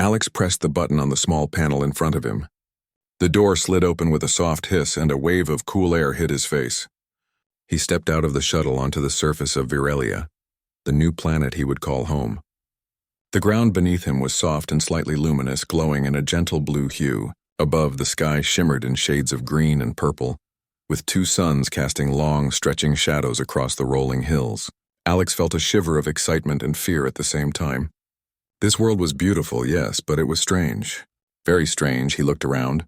Alex pressed the button on the small panel in front of him. The door slid open with a soft hiss and a wave of cool air hit his face. He stepped out of the shuttle onto the surface of Virelia, the new planet he would call home. The ground beneath him was soft and slightly luminous, glowing in a gentle blue hue. Above, the sky shimmered in shades of green and purple, with two suns casting long, stretching shadows across the rolling hills. Alex felt a shiver of excitement and fear at the same time. This world was beautiful, yes, but it was strange. Very strange, he looked around.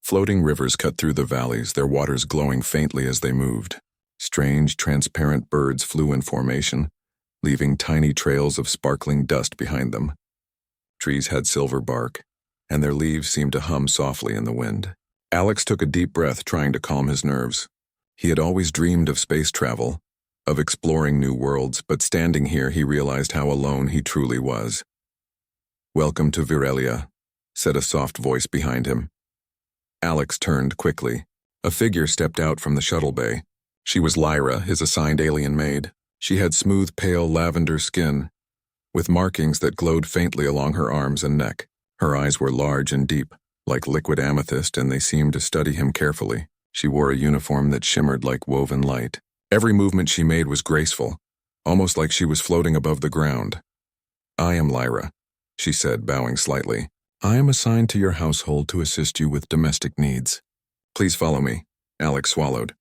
Floating rivers cut through the valleys, their waters glowing faintly as they moved. Strange, transparent birds flew in formation, leaving tiny trails of sparkling dust behind them. Trees had silver bark, and their leaves seemed to hum softly in the wind. Alex took a deep breath, trying to calm his nerves. He had always dreamed of space travel, of exploring new worlds, but standing here he realized how alone he truly was. "Welcome to Virelia," said a soft voice behind him. Alex turned quickly. A figure stepped out from the shuttle bay. She was Lyra, his assigned alien maid. She had smooth, pale lavender skin, with markings that glowed faintly along her arms and neck. Her eyes were large and deep, like liquid amethyst, and they seemed to study him carefully. She wore a uniform that shimmered like woven light. Every movement she made was graceful, almost like she was floating above the ground. "I am Lyra," she said, bowing slightly. "I am assigned to your household to assist you with domestic needs. Please follow me." Alex swallowed.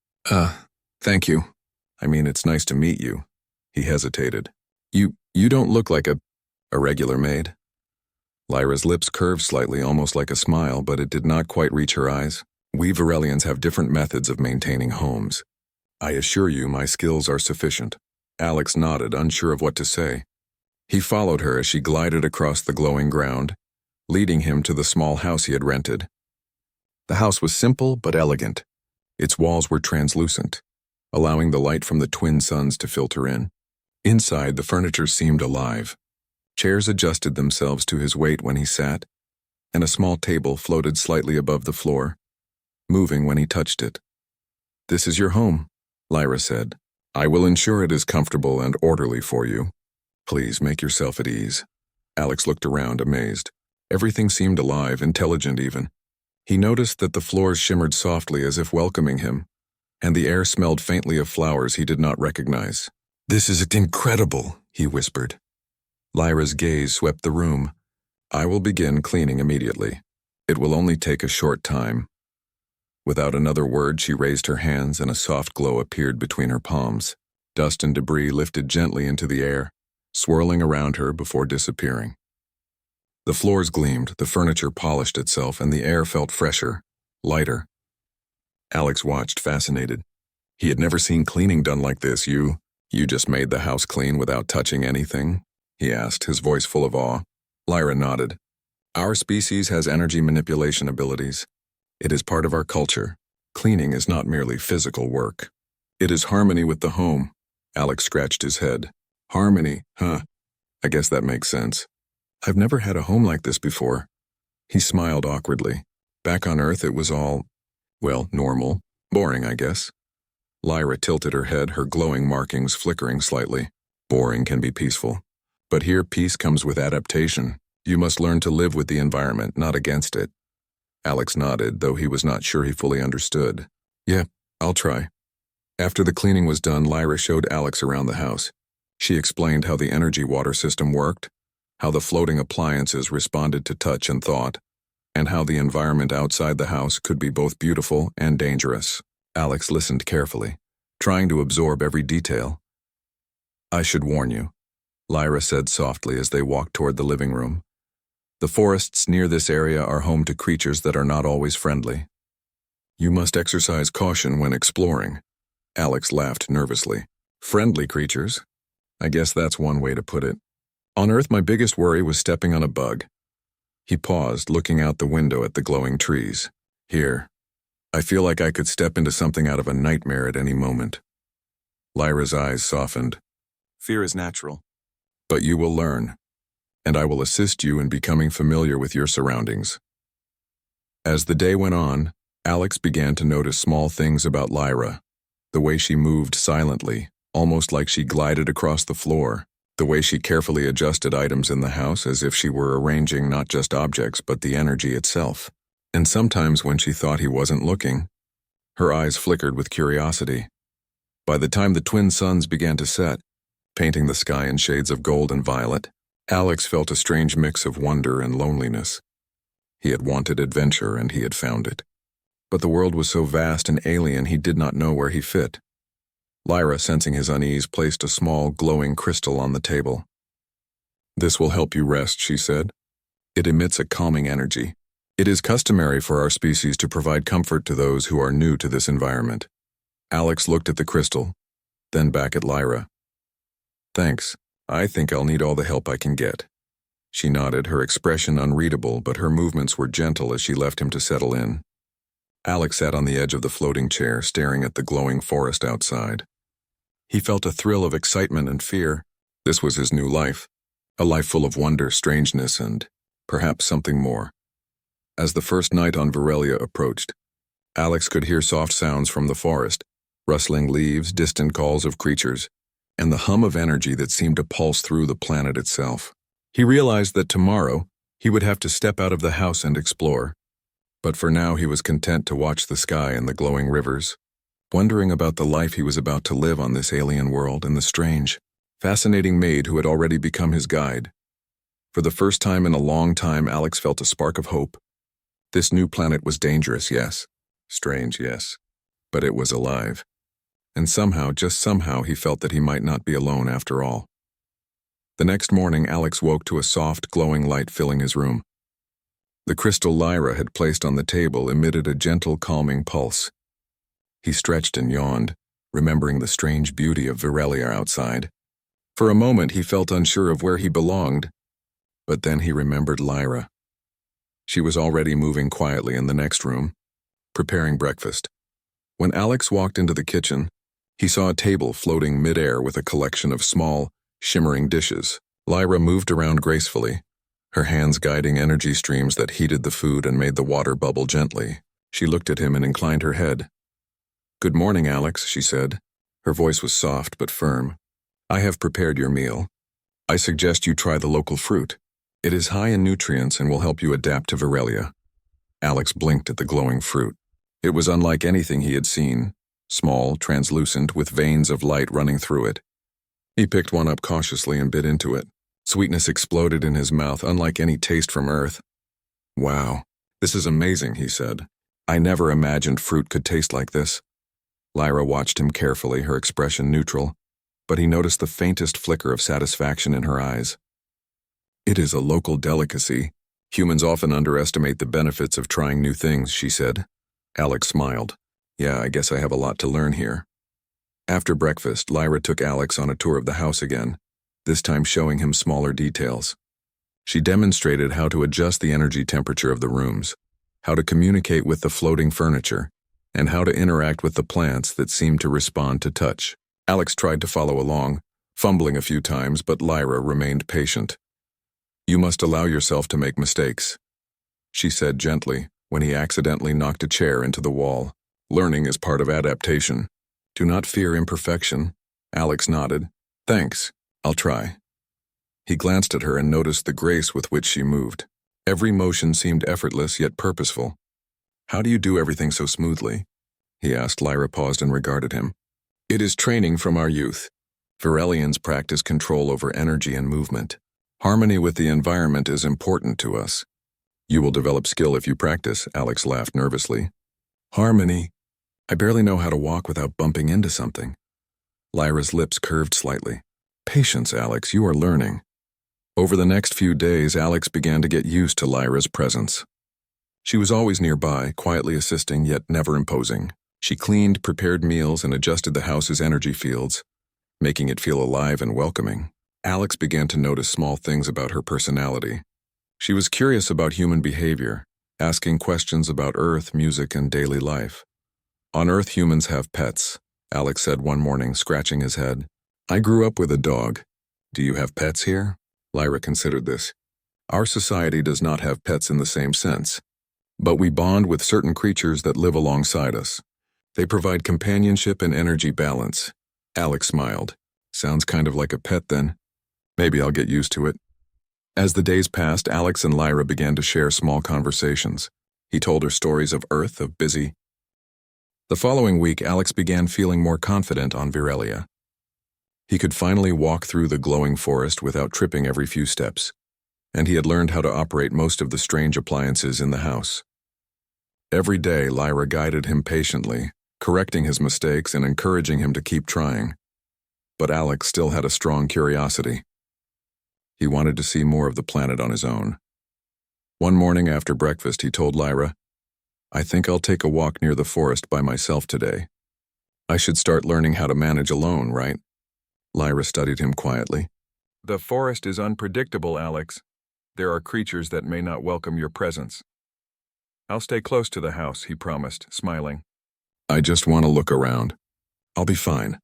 Thank you. I mean, it's nice to meet you." He hesitated. You don't look like a regular maid." Lyra's lips curved slightly, almost like a smile, but it did not quite reach her eyes. "We Virelians have different methods of maintaining homes. I assure you my skills are sufficient." Alex nodded, unsure of what to say. He followed her as she glided across the glowing ground, leading him to the small house he had rented. The house was simple but elegant. Its walls were translucent, allowing the light from the twin suns to filter in. Inside, the furniture seemed alive. Chairs adjusted themselves to his weight when he sat, and a small table floated slightly above the floor, moving when he touched it. "This is your home," Lyra said. "I will ensure it is comfortable and orderly for you. Please make yourself at ease." Alex looked around, amazed. Everything seemed alive, intelligent even. He noticed that the floors shimmered softly as if welcoming him, and the air smelled faintly of flowers he did not recognize. "This is incredible," he whispered. Lyra's gaze swept the room. "I will begin cleaning immediately. It will only take a short time." Without another word, she raised her hands and a soft glow appeared between her palms. Dust and debris lifted gently into the air, swirling around her before disappearing. The floors gleamed, the furniture polished itself, and the air felt fresher, lighter. Alex watched, fascinated. He had never seen cleaning done like this. You just made the house clean without touching anything?" he asked, his voice full of awe. Lyra nodded. "Our species has energy manipulation abilities. It is part of our culture. Cleaning is not merely physical work. It is harmony with the home." Alex scratched his head. "Harmony, huh? I guess that makes sense. I've never had a home like this before." He smiled awkwardly. Back on Earth it was all, well, normal. Boring, I guess. Lyra tilted her head, her glowing markings flickering slightly. Boring can be peaceful. But here peace comes with adaptation. You must learn to live with the environment, not against it. Alex nodded, though he was not sure he fully understood. "Yeah, I'll try." After the cleaning was done, Lyra showed Alex around the house. She explained how the energy water system worked, how the floating appliances responded to touch and thought, and how the environment outside the house could be both beautiful and dangerous. Alex listened carefully, trying to absorb every detail. "I should warn you," Lyra said softly as they walked toward the living room. "The forests near this area are home to creatures that are not always friendly. You must exercise caution when exploring." Alex laughed nervously. "Friendly creatures? I guess that's one way to put it. On Earth, my biggest worry was stepping on a bug." He paused, looking out the window at the glowing trees. "Here, I feel like I could step into something out of a nightmare at any moment." Lyra's eyes softened. "Fear is natural. But you will learn, and I will assist you in becoming familiar with your surroundings." As the day went on, Alex began to notice small things about Lyra. The way she moved silently, almost like she glided across the floor, The way she carefully adjusted items in the house as if she were arranging not just objects but the energy itself. And sometimes when she thought he wasn't looking, her eyes flickered with curiosity. By the time the twin suns began to set, painting the sky in shades of gold and violet, Alex felt a strange mix of wonder and loneliness. He had wanted adventure and he had found it. But the world was so vast and alien he did not know where he fit. Lyra, sensing his unease, placed a small, glowing crystal on the table. "This will help you rest," she said. "It emits a calming energy. It is customary for our species to provide comfort to those who are new to this environment." Alex looked at the crystal, then back at Lyra. "Thanks. I think I'll need all the help I can get." She nodded, her expression unreadable, but her movements were gentle as she left him to settle in. Alex sat on the edge of the floating chair, staring at the glowing forest outside. He felt a thrill of excitement and fear. This was his new life, a life full of wonder, strangeness, and perhaps something more. As the first night on Virelia approached, Alex could hear soft sounds from the forest, rustling leaves, distant calls of creatures, and the hum of energy that seemed to pulse through the planet itself. He realized that tomorrow he would have to step out of the house and explore, but for now he was content to watch the sky and the glowing rivers, wondering about the life he was about to live on this alien world and the strange, fascinating Maid who had already become his guide. For the first time in a long time, Alex felt a spark of hope. This new planet was dangerous, yes. Strange, yes. But it was alive. And somehow, just somehow, he felt that he might not be alone after all. The next morning, Alex woke to a soft, glowing light filling his room. The crystal Lyra had placed on the table emitted a gentle, calming pulse. He stretched and yawned, remembering the strange beauty of Virelia outside. For a moment, he felt unsure of where he belonged, but then he remembered Lyra. She was already moving quietly in the next room, preparing breakfast. When Alex walked into the kitchen, he saw a table floating mid-air with a collection of small, shimmering dishes. Lyra moved around gracefully, her hands guiding energy streams that heated the food and made the water bubble gently. She looked at him and inclined her head. "Good morning, Alex," she said. Her voice was soft but firm. "I have prepared your meal. I suggest you try the local fruit. It is high in nutrients and will help you adapt to Virelia." Alex blinked at the glowing fruit. It was unlike anything he had seen, small, translucent, with veins of light running through it. He picked one up cautiously and bit into it. Sweetness exploded in his mouth, unlike any taste from Earth. "Wow, this is amazing," he said. "I never imagined fruit could taste like this." Lyra watched him carefully, her expression neutral, but he noticed the faintest flicker of satisfaction in her eyes. "It is a local delicacy. Humans often underestimate the benefits of trying new things," she said. Alex smiled. "Yeah, I guess I have a lot to learn here." After breakfast, Lyra took Alex on a tour of the house again, this time showing him smaller details. She demonstrated how to adjust the energy temperature of the rooms, how to communicate with the floating furniture, and how to interact with the plants that seemed to respond to touch. Alex tried to follow along, fumbling a few times, but Lyra remained patient. "You must allow yourself to make mistakes," she said gently when he accidentally knocked a chair into the wall. "Learning is part of adaptation. Do not fear imperfection." Alex nodded. "Thanks. I'll try." He glanced at her and noticed the grace with which she moved. Every motion seemed effortless yet purposeful. "How do you do everything so smoothly?" he asked. Lyra paused and regarded him. "It is training from our youth. Virelians practice control over energy and movement. Harmony with the environment is important to us." "You will develop skill if you practice," Alex laughed nervously. "Harmony? I barely know how to walk without bumping into something." Lyra's lips curved slightly. "Patience, Alex, you are learning." Over the next few days, Alex began to get used to Lyra's presence. She was always nearby, quietly assisting yet never imposing. She cleaned, prepared meals, and adjusted the house's energy fields, making it feel alive and welcoming. Alex began to notice small things about her personality. She was curious about human behavior, asking questions about Earth, music, and daily life. "On Earth, humans have pets," Alex said one morning, scratching his head. "I grew up with a dog. Do you have pets here?" Lyra considered this. "Our society does not have pets in the same sense, but we bond with certain creatures that live alongside us. They provide companionship and energy balance." Alex smiled. "Sounds kind of like a pet then." Maybe I'll get used to it. As the days passed, Alex and Lyra began to share small conversations. He told her stories of Earth, of Busy. The following week, Alex began feeling more confident on Virelia. He could finally walk through the glowing forest without tripping every few steps, and he had learned how to operate most of the strange appliances in the house. Every day, Lyra guided him patiently, correcting his mistakes and encouraging him to keep trying. But Alex still had a strong curiosity. He wanted to see more of the planet on his own. One morning after breakfast, he told Lyra, "I think I'll take a walk near the forest by myself today. I should start learning how to manage alone, right?" Lyra studied him quietly. "The forest is unpredictable, Alex. There are creatures that may not welcome your presence." "I'll stay close to the house," he promised, smiling. "I just want to look around. I'll be fine."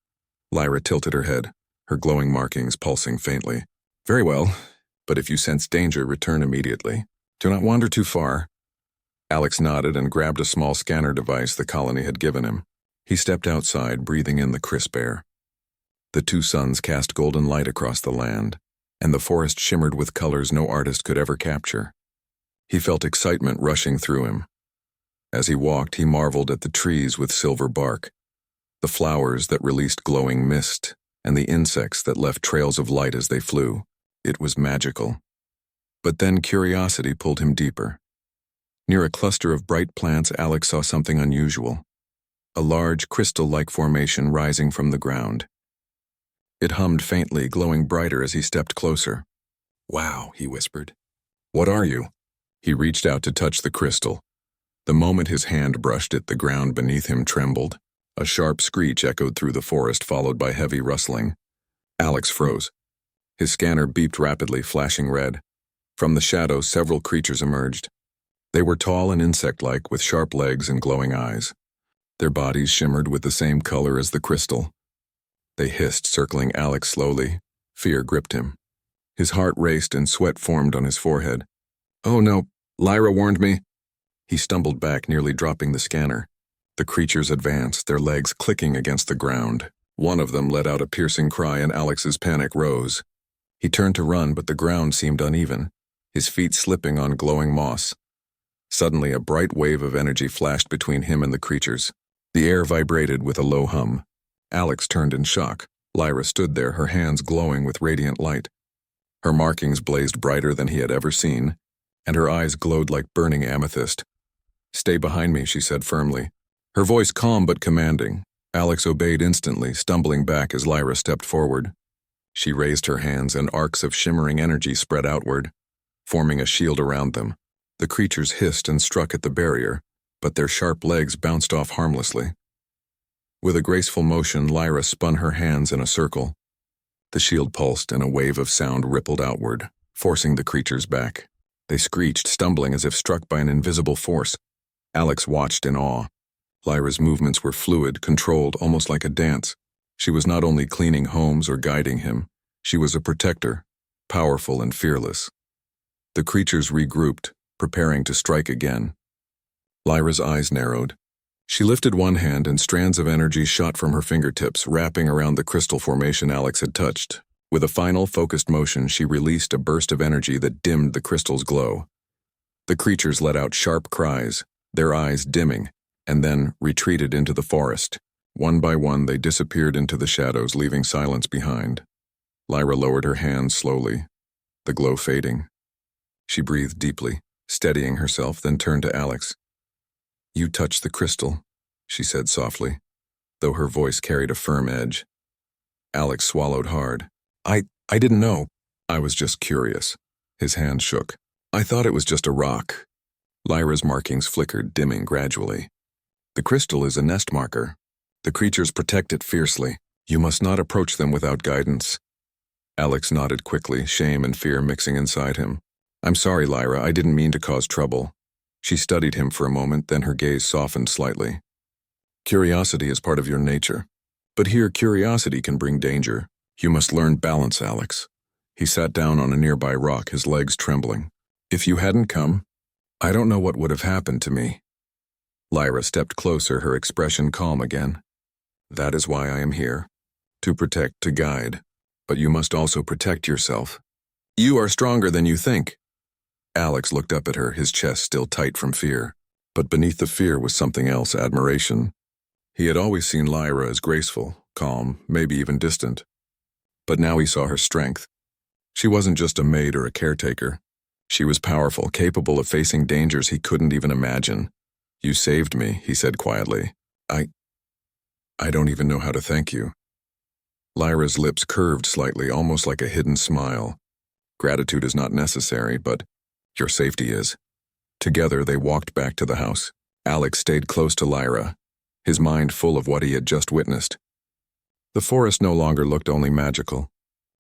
Lyra tilted her head, her glowing markings pulsing faintly. "Very well, but if you sense danger, return immediately. Do not wander too far." Alex nodded and grabbed a small scanner device the colony had given him. He stepped outside, breathing in the crisp air. The two suns cast golden light across the land, and the forest shimmered with colors no artist could ever capture. He felt excitement rushing through him. As he walked, he marveled at the trees with silver bark, the flowers that released glowing mist, and the insects that left trails of light as they flew. It was magical. But then curiosity pulled him deeper. Near a cluster of bright plants, Alex saw something unusual. A large, crystal-like formation rising from the ground. It hummed faintly, glowing brighter as he stepped closer. "Wow," he whispered. "What are you?" He reached out to touch the crystal. The moment his hand brushed it, the ground beneath him trembled. A sharp screech echoed through the forest, followed by heavy rustling. Alex froze. His scanner beeped rapidly, flashing red. From the shadows, several creatures emerged. They were tall and insect-like, with sharp legs and glowing eyes. Their bodies shimmered with the same color as the crystal. They hissed, circling Alex slowly. Fear gripped him. His heart raced and sweat formed on his forehead. "Oh no, Lyra warned me." He stumbled back, nearly dropping the scanner. The creatures advanced, their legs clicking against the ground. One of them let out a piercing cry and Alex's panic rose. He turned to run, but the ground seemed uneven, his feet slipping on glowing moss. Suddenly, a bright wave of energy flashed between him and the creatures. The air vibrated with a low hum. Alex turned in shock. Lyra stood there, her hands glowing with radiant light. Her markings blazed brighter than he had ever seen, and her eyes glowed like burning amethyst. "Stay behind me," she said firmly. Her voice calm but commanding. Alex obeyed instantly, stumbling back as Lyra stepped forward. She raised her hands and arcs of shimmering energy spread outward, forming a shield around them. The creatures hissed and struck at the barrier, but their sharp legs bounced off harmlessly. With a graceful motion, Lyra spun her hands in a circle. The shield pulsed and a wave of sound rippled outward, forcing the creatures back. They screeched, stumbling as if struck by an invisible force. Alex watched in awe. Lyra's movements were fluid, controlled, almost like a dance. She was not only cleaning homes or guiding him, she was a protector, powerful and fearless. The creatures regrouped, preparing to strike again. Lyra's eyes narrowed. She lifted one hand and strands of energy shot from her fingertips, wrapping around the crystal formation Alex had touched. With a final, focused motion, she released a burst of energy that dimmed the crystal's glow. The creatures let out sharp cries, their eyes dimming, and then retreated into the forest. One by one, they disappeared into the shadows, leaving silence behind. Lyra lowered her hands slowly, the glow fading. She breathed deeply, steadying herself, then turned to Alex. "You touched the crystal," she said softly, though her voice carried a firm edge. Alex swallowed hard. I didn't know. I was just curious." His hand shook. "I thought it was just a rock." Lyra's markings flickered, dimming gradually. "The crystal is a nest marker. The creatures protect it fiercely. You must not approach them without guidance." Alex nodded quickly, shame and fear mixing inside him. "I'm sorry, Lyra, I didn't mean to cause trouble." She studied him for a moment, then her gaze softened slightly. "Curiosity is part of your nature. But here, curiosity can bring danger. You must learn balance, Alex." He sat down on a nearby rock, his legs trembling. "If you hadn't come, I don't know what would have happened to me." Lyra stepped closer, her expression calm again. "That is why I am here. To protect, to guide. but you must also protect yourself. You are stronger than you think. Alex looked up at her, his chest still tight from fear. But beneath the fear was something else, admiration. He had always seen Lyra as graceful, calm, maybe even distant. But now he saw her strength. She wasn't just a maid or a caretaker. She was powerful, capable of facing dangers he couldn't even imagine. You saved me, he said quietly. I don't even know how to thank you. Lyra's lips curved slightly, almost like a hidden smile. Gratitude is not necessary, but your safety is. Together, they walked back to the house. Alex stayed close to Lyra, his mind full of what he had just witnessed. The forest no longer looked only magical.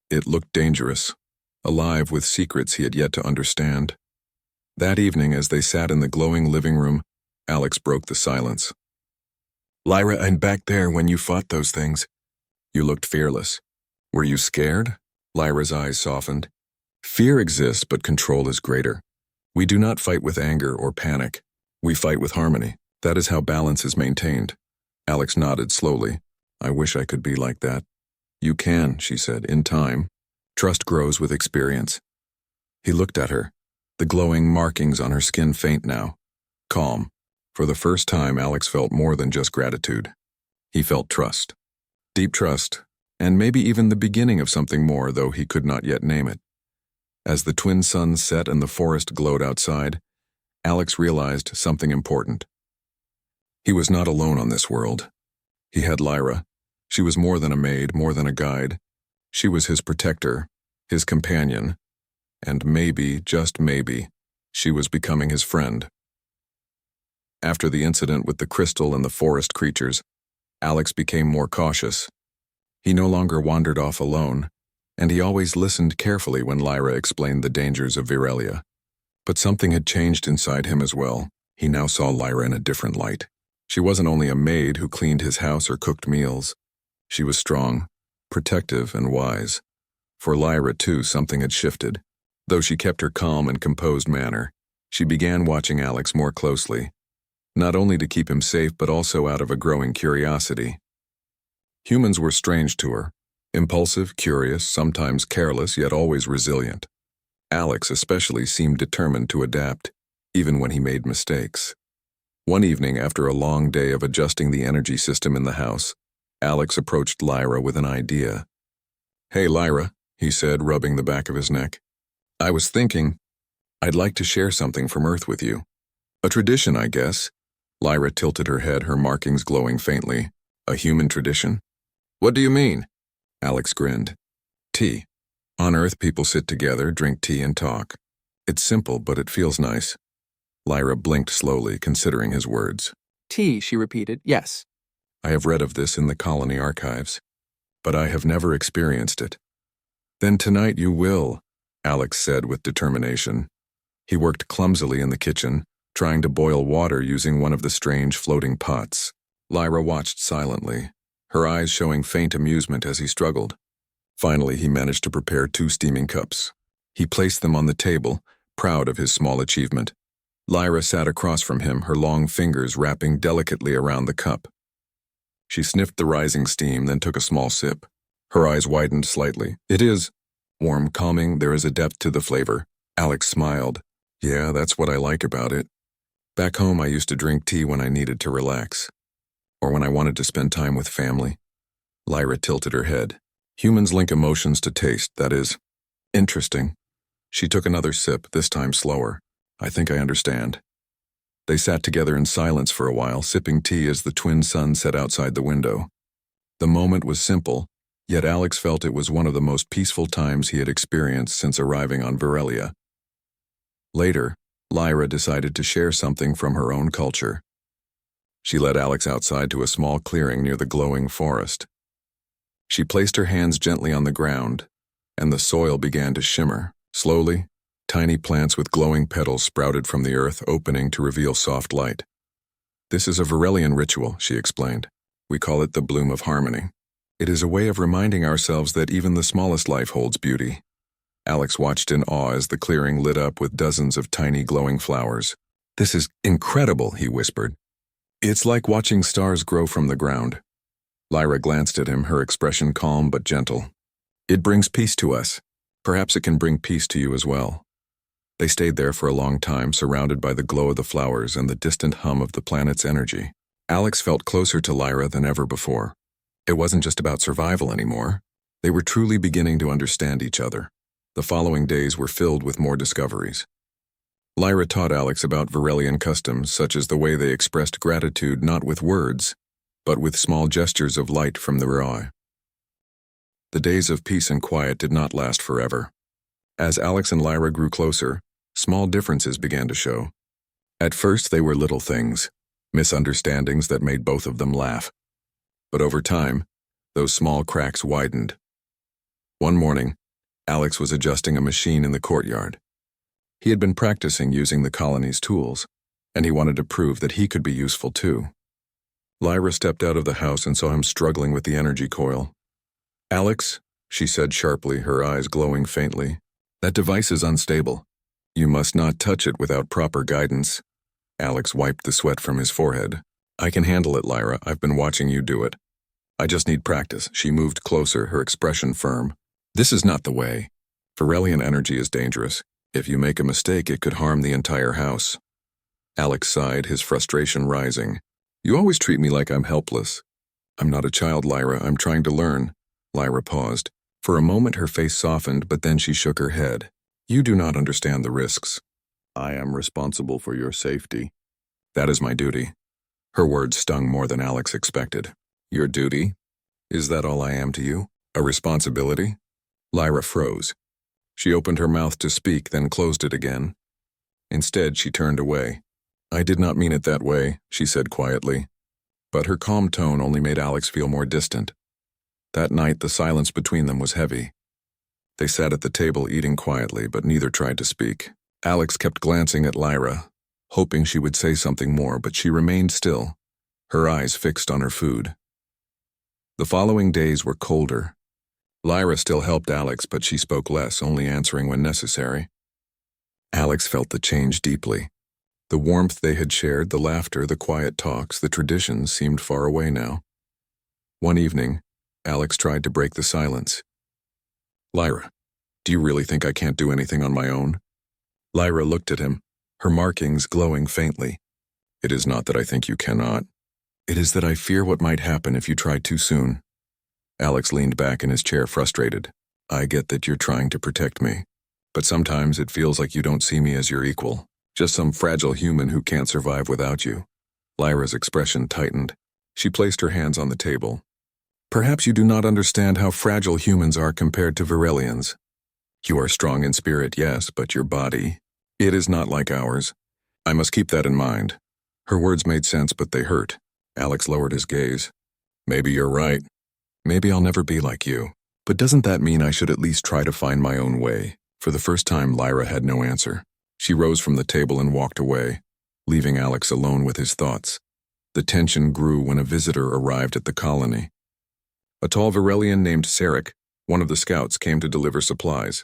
It looked dangerous, alive with secrets he had yet to understand. That evening, as they sat in the glowing living room, Alex broke the silence. Lyra, I'm back there when you fought those things. You looked fearless. Were you scared? Lyra's eyes softened. Fear exists, but control is greater. We do not fight with anger or panic. We fight with harmony. That is how balance is maintained. Alex nodded slowly. I wish I could be like that. You can, she said, in time. Trust grows with experience. He looked at her, the glowing markings on her skin faint now. Calm. For the first time, Alex felt more than just gratitude. He felt trust. Deep trust, and maybe even the beginning of something more, though he could not yet name it. As the twin suns set and the forest glowed outside, Alex realized something important. He was not alone on this world. He had Lyra. She was more than a maid, more than a guide. She was his protector, his companion, and maybe, just maybe, she was becoming his friend. After the incident with the crystal and the forest creatures, Alex became more cautious. He no longer wandered off alone, and he always listened carefully when Lyra explained the dangers of Virelia. But something had changed inside him as well. He now saw Lyra in a different light. She wasn't only a maid who cleaned his house or cooked meals. She was strong, protective, and wise. For Lyra, too, something had shifted. Though she kept her calm and composed manner, she began watching Alex more closely, not only to keep him safe but also out of a growing curiosity. Humans were strange to her. Impulsive, curious, sometimes careless, yet always resilient. Alex especially seemed determined to adapt, even when he made mistakes. One evening, after a long day of adjusting the energy system in the house, Alex approached Lyra with an idea. Hey, Lyra, he said, rubbing the back of his neck. I was thinking, I'd like to share something from Earth with you. A tradition, I guess. Lyra tilted her head, her markings glowing faintly. A human tradition? What do you mean? Alex grinned. Tea. On Earth, people sit together, drink tea, and talk. It's simple, but it feels nice. Lyra blinked slowly, considering his words. Tea, she repeated. Yes. I have read of this in the colony archives, but I have never experienced it. Then tonight you will, Alex said with determination. He worked clumsily in the kitchen, trying to boil water using one of the strange floating pots. Lyra watched silently, her eyes showing faint amusement as he struggled. Finally, he managed to prepare 2 steaming cups. He placed them on the table, proud of his small achievement. Lyra sat across from him, her long fingers wrapping delicately around the cup. She sniffed the rising steam, then took a small sip. Her eyes widened slightly. It is warm, calming, there is a depth to the flavor. Alex smiled. Yeah, that's what I like about it. Back home, I used to drink tea when I needed to relax, or when I wanted to spend time with family. Lyra tilted her head. Humans link emotions to taste, that is. Interesting. She took another sip, this time slower. I think I understand. They sat together in silence for a while, sipping tea as the twin suns set outside the window. The moment was simple, yet Alex felt it was one of the most peaceful times he had experienced since arriving on Virelia. Later, Lyra decided to share something from her own culture. She led Alex outside to a small clearing near the glowing forest. She placed her hands gently on the ground, and the soil began to shimmer. Slowly, tiny plants with glowing petals sprouted from the earth, opening to reveal soft light. This is a Virelian ritual, she explained. We call it the bloom of harmony. It is a way of reminding ourselves that even the smallest life holds beauty. Alex watched in awe as the clearing lit up with dozens of tiny glowing flowers. This is incredible, he whispered. It's like watching stars grow from the ground. Lyra glanced at him, her expression calm but gentle. It brings peace to us. Perhaps it can bring peace to you as well. They stayed there for a long time, surrounded by the glow of the flowers and the distant hum of the planet's energy. Alex felt closer to Lyra than ever before. It wasn't just about survival anymore. They were truly beginning to understand each other. The following days were filled with more discoveries. Lyra taught Alex about Varelian customs, such as the way they expressed gratitude not with words, but with small gestures of light from the Roi. The days of peace and quiet did not last forever. As Alex and Lyra grew closer, small differences began to show. At first they were little things, misunderstandings that made both of them laugh. But over time, those small cracks widened. One morning, Alex was adjusting a machine in the courtyard. He had been practicing using the colony's tools, and he wanted to prove that he could be useful too. Lyra stepped out of the house and saw him struggling with the energy coil. "Alex," she said sharply, her eyes glowing faintly, "that device is unstable. You must not touch it without proper guidance." Alex wiped the sweat from his forehead. "I can handle it, Lyra. I've been watching you do it. I just need practice." She moved closer, her expression firm. "This is not the way. Varelian energy is dangerous. If you make a mistake, it could harm the entire house." Alex sighed, his frustration rising. "You always treat me like I'm helpless." "I'm not a child, Lyra. I'm trying to learn." Lyra paused. For a moment her face softened, but then she shook her head. "You do not understand the risks. I am responsible for your safety. That is my duty." Her words stung more than Alex expected. "Your duty? Is that all I am to you? A responsibility?" Lyra froze. She opened her mouth to speak, then closed it again. Instead, she turned away. "I did not mean it that way," she said quietly. But her calm tone only made Alex feel more distant. That night, the silence between them was heavy. They sat at the table eating quietly, but neither tried to speak. Alex kept glancing at Lyra, hoping she would say something more, but she remained still, her eyes fixed on her food. The following days were colder. Lyra still helped Alex, but she spoke less, only answering when necessary. Alex felt the change deeply. The warmth they had shared, the laughter, the quiet talks, the traditions seemed far away now. One evening, Alex tried to break the silence. "Lyra, do you really think I can't do anything on my own?" Lyra looked at him, her markings glowing faintly. "It is not that I think you cannot. It is that I fear what might happen if you try too soon." Alex leaned back in his chair, frustrated. "I get that you're trying to protect me, but sometimes it feels like you don't see me as your equal, just some fragile human who can't survive without you." Lyra's expression tightened. She placed her hands on the table. "Perhaps you do not understand how fragile humans are compared to Varelians. You are strong in spirit, yes, but your body, it is not like ours. I must keep that in mind." Her words made sense, but they hurt. Alex lowered his gaze. "Maybe you're right. Maybe I'll never be like you. But doesn't that mean I should at least try to find my own way?" For the first time, Lyra had no answer. She rose from the table and walked away, leaving Alex alone with his thoughts. The tension grew when a visitor arrived at the colony. A tall Varelian named Sarek, one of the scouts, came to deliver supplies.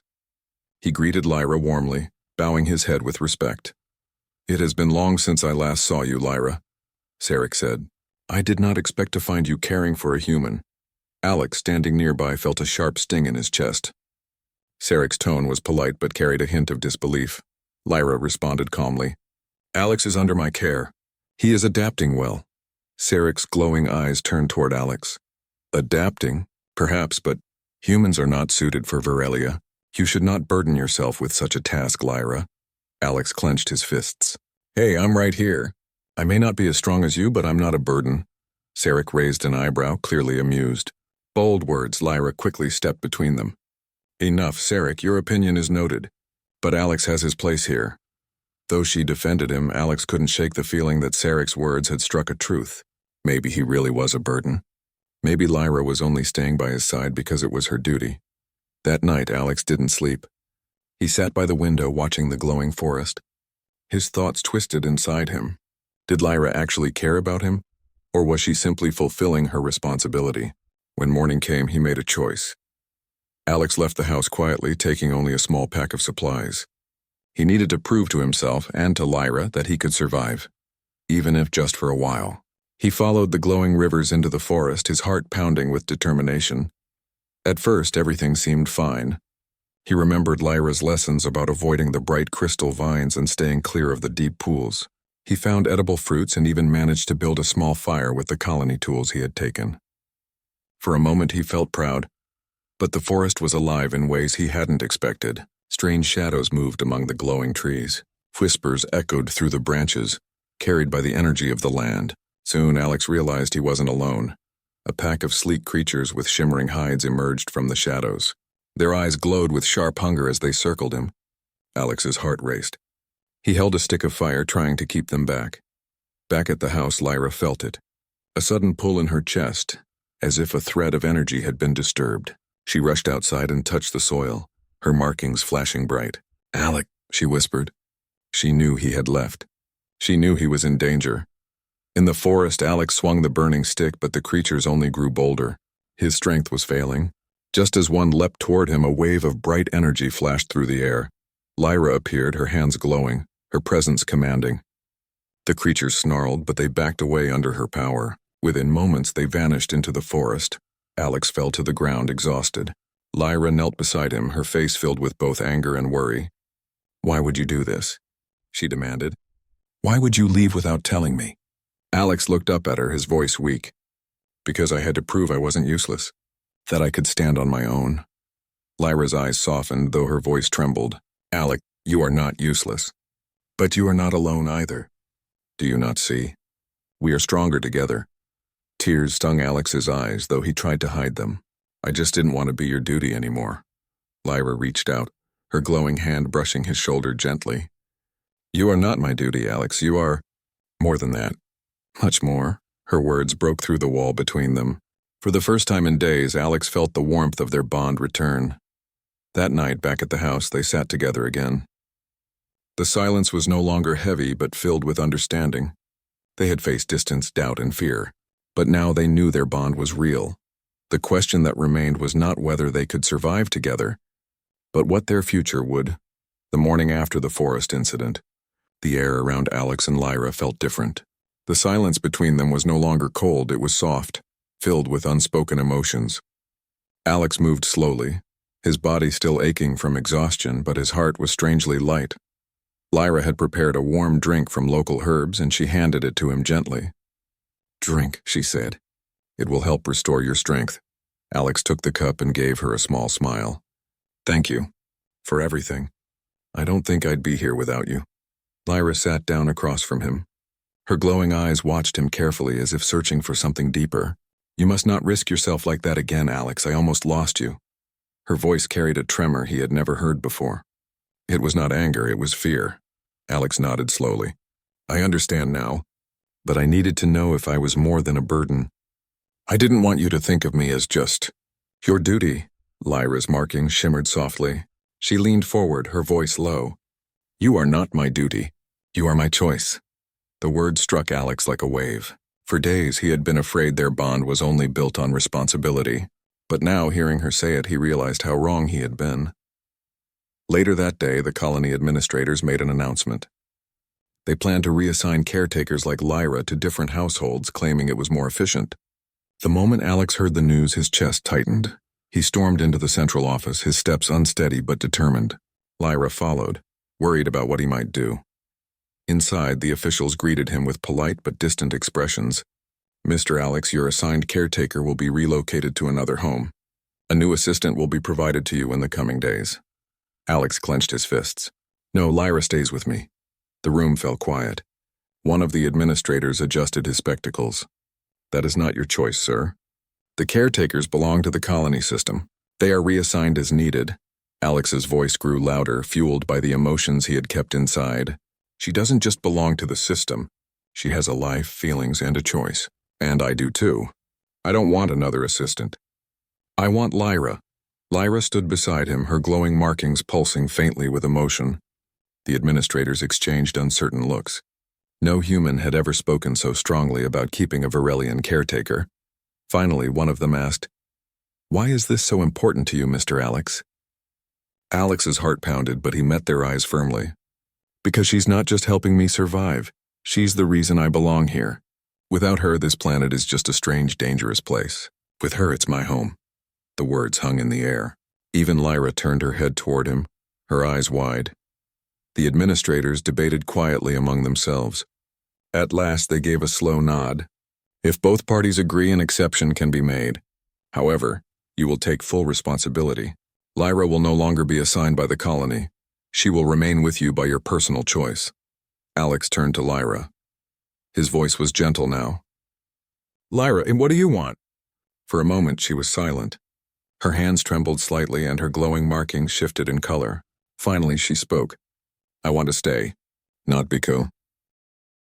He greeted Lyra warmly, bowing his head with respect. "It has been long since I last saw you, Lyra," Sarek said. "I did not expect to find you caring for a human." Alex, standing nearby, felt a sharp sting in his chest. Sarek's tone was polite but carried a hint of disbelief. Lyra responded calmly. "Alex is under my care. He is adapting well." Sarek's glowing eyes turned toward Alex. "Adapting? Perhaps, but humans are not suited for Varelia. You should not burden yourself with such a task, Lyra." Alex clenched his fists. "Hey, I'm right here. I may not be as strong as you, but I'm not a burden." Sarek raised an eyebrow, clearly amused. Bold words. Lyra quickly stepped between them. "Enough, Sarek, your opinion is noted. But Alex has his place here." Though she defended him, Alex couldn't shake the feeling that Sarek's words had struck a truth. Maybe he really was a burden. Maybe Lyra was only staying by his side because it was her duty. That night, Alex didn't sleep. He sat by the window watching the glowing forest. His thoughts twisted inside him. Did Lyra actually care about him? Or was she simply fulfilling her responsibility? When morning came, he made a choice. Alex left the house quietly, taking only a small pack of supplies. He needed to prove to himself and to Lyra that he could survive, even if just for a while. He followed the glowing rivers into the forest, his heart pounding with determination. At first, everything seemed fine. He remembered Lyra's lessons about avoiding the bright crystal vines and staying clear of the deep pools. He found edible fruits and even managed to build a small fire with the colony tools he had taken. For a moment he felt proud, but the forest was alive in ways he hadn't expected. Strange shadows moved among the glowing trees. Whispers echoed through the branches, carried by the energy of the land. Soon Alex realized he wasn't alone. A pack of sleek creatures with shimmering hides emerged from the shadows. Their eyes glowed with sharp hunger as they circled him. Alex's heart raced. He held a stick of fire, trying to keep them back. Back at the house, Lyra felt it. A sudden pull in her chest, as if a thread of energy had been disturbed. She rushed outside and touched the soil, her markings flashing bright. "Alec," she whispered. She knew he had left. She knew he was in danger. In the forest, Alex swung the burning stick, but the creatures only grew bolder. His strength was failing. Just as one leapt toward him, a wave of bright energy flashed through the air. Lyra appeared, her hands glowing, her presence commanding. The creatures snarled, but they backed away under her power. Within moments, they vanished into the forest. Alex fell to the ground, exhausted. Lyra knelt beside him, her face filled with both anger and worry. "Why would you do this?" she demanded. "Why would you leave without telling me?" Alex looked up at her, his voice weak. "Because I had to prove I wasn't useless, that I could stand on my own." Lyra's eyes softened, though her voice trembled. "Alec, you are not useless. But you are not alone either. Do you not see? We are stronger together." Tears stung Alex's eyes, though he tried to hide them. "I just didn't want to be your duty anymore." Lyra reached out, her glowing hand brushing his shoulder gently. "You are not my duty, Alex. You are more than that. Much more." Her words broke through the wall between them. For the first time in days, Alex felt the warmth of their bond return. That night, back at the house, they sat together again. The silence was no longer heavy, but filled with understanding. They had faced distance, doubt, and fear, but now they knew their bond was real. The question that remained was not whether they could survive together, but what their future would. The morning after the forest incident, the air around Alex and Lyra felt different. The silence between them was no longer cold, it was soft, filled with unspoken emotions. Alex moved slowly, his body still aching from exhaustion, but his heart was strangely light. Lyra had prepared a warm drink from local herbs, and she handed it to him gently. "Drink," she said. "It will help restore your strength." Alex took the cup and gave her a small smile. "Thank you. For everything. I don't think I'd be here without you." Lyra sat down across from him. Her glowing eyes watched him carefully, as if searching for something deeper. "You must not risk yourself like that again, Alex. I almost lost you." Her voice carried a tremor he had never heard before. It was not anger, it was fear. Alex nodded slowly. "I understand now, but I needed to know if I was more than a burden. I didn't want you to think of me as just your duty." Lyra's markings shimmered softly. She leaned forward, her voice low. "You are not my duty. You are my choice." The word struck Alex like a wave. For days he had been afraid their bond was only built on responsibility, but now, hearing her say it, he realized how wrong he had been. Later that day, the colony administrators made an announcement. They planned to reassign caretakers like Lyra to different households, claiming it was more efficient. The moment Alex heard the news, his chest tightened. He stormed into the central office, his steps unsteady but determined. Lyra followed, worried about what he might do. Inside, the officials greeted him with polite but distant expressions. "Mr. Alex, your assigned caretaker will be relocated to another home. A new assistant will be provided to you in the coming days." Alex clenched his fists. "No, Lyra stays with me." The room fell quiet. One of the administrators adjusted his spectacles. "That is not your choice, sir. The caretakers belong to the colony system. They are reassigned as needed." Alex's voice grew louder, fueled by the emotions he had kept inside. "She doesn't just belong to the system. She has a life, feelings, and a choice. And I do too. I don't want another assistant. I want Lyra." Lyra stood beside him, her glowing markings pulsing faintly with emotion. The administrators exchanged uncertain looks. No human had ever spoken so strongly about keeping a Virelian caretaker. Finally, one of them asked, "Why is this so important to you, Mr. Alex?" Alex's heart pounded, but he met their eyes firmly. "Because she's not just helping me survive. She's the reason I belong here. Without her, this planet is just a strange, dangerous place. With her, it's my home." The words hung in the air. Even Lyra turned her head toward him, her eyes wide. The administrators debated quietly among themselves. At last they gave a slow nod. If both parties agree, an exception can be made. However, you will take full responsibility. Lyra will no longer be assigned by the colony. She will remain with you by your personal choice. Alex turned to Lyra. His voice was gentle now. Lyra, and what do you want? For a moment she was silent. Her hands trembled slightly and her glowing markings shifted in color. Finally she spoke. I want to stay. Not because